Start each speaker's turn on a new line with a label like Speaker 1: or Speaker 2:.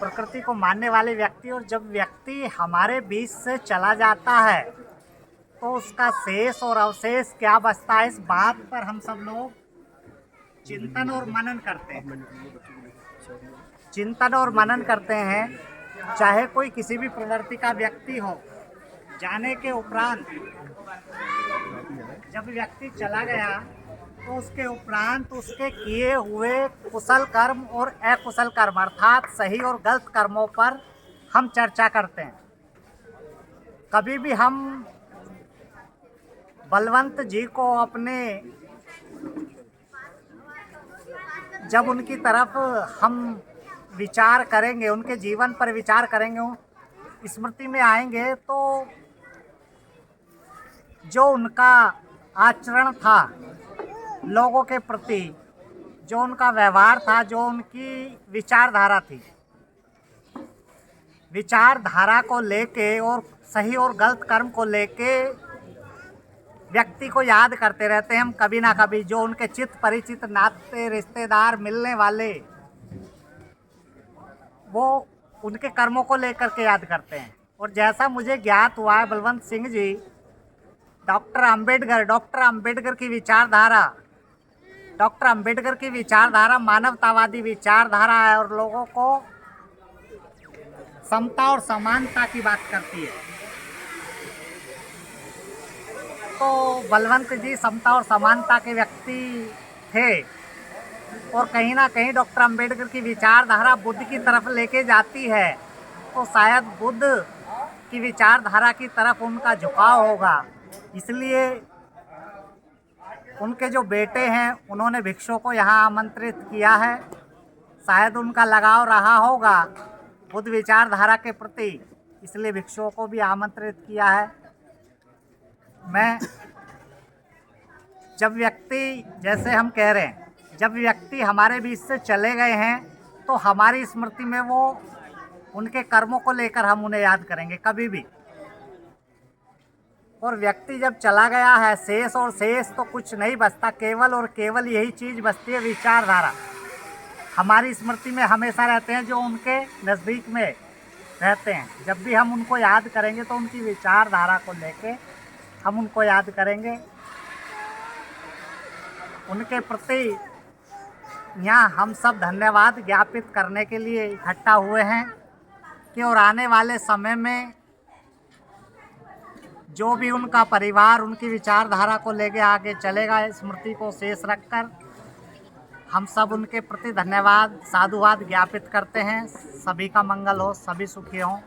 Speaker 1: प्रकृति को मानने वाले व्यक्ति, और जब व्यक्ति हमारे बीच से चला जाता है तो उसका शेष और अवशेष क्या बचता है, इस बात पर हम सब लोग चिंतन और मनन करते हैं। चिंतन और मनन करते हैं। चाहे कोई किसी भी प्रवृत्ति का व्यक्ति हो, जाने के उपरांत जब व्यक्ति चला गया तो उसके उपरांत उसके किए हुए कुशल कर्म और अकुशल कर्म अर्थात सही और गलत कर्मों पर हम चर्चा करते हैं। कभी भी हम बलवंत जी को अपने जब उनकी तरफ हम विचार करेंगे, उनके जीवन पर विचार करेंगे, स्मृति में आएंगे, तो जो उनका आचरण था लोगों के प्रति, जो उनका व्यवहार था, जो उनकी विचारधारा थी, विचारधारा को लेके और सही और गलत कर्म को लेके व्यक्ति को याद करते रहते हैं हम कभी ना कभी। जो उनके चित्त परिचित नाते रिश्तेदार मिलने वाले, वो उनके कर्मों को लेकर के याद करते हैं। और जैसा मुझे ज्ञात हुआ है, बलवंत सिंह जी डॉक्टर अंबेडकर की विचारधारा मानवतावादी विचारधारा है और लोगों को समता और समानता की बात करती है। तो बलवंत जी समता और समानता के व्यक्ति थे, और कहीं ना कहीं डॉक्टर अंबेडकर की विचारधारा बुद्ध की तरफ लेके जाती है, तो शायद बुद्ध की विचारधारा की तरफ उनका झुकाव होगा। इसलिए उनके जो बेटे हैं उन्होंने भिक्षुओं को यहाँ आमंत्रित किया है। शायद उनका लगाव रहा होगा बुद्ध विचारधारा के प्रति, इसलिए भिक्षुओं को भी आमंत्रित किया है। मैं जब व्यक्ति, जैसे हम कह रहे हैं, जब व्यक्ति हमारे बीच से चले गए हैं तो हमारी स्मृति में वो उनके कर्मों को लेकर हम उन्हें याद करेंगे कभी भी। और व्यक्ति जब चला गया है, शेष और शेष तो कुछ नहीं बचता, केवल और केवल यही चीज़ बचती है, विचारधारा। हमारी स्मृति में हमेशा रहते हैं जो उनके नज़दीक में रहते हैं। जब भी हम उनको याद करेंगे तो उनकी विचारधारा को लेके हम उनको याद करेंगे। उनके प्रति यहाँ हम सब धन्यवाद ज्ञापित करने के लिए इकट्ठा हुए हैं कि और आने वाले समय में जो भी उनका परिवार उनकी विचारधारा को लेके आगे चलेगा, स्मृति को शेष रखकर हम सब उनके प्रति धन्यवाद साधुवाद ज्ञापित करते हैं। सभी का मंगल हो, सभी सुखी हों।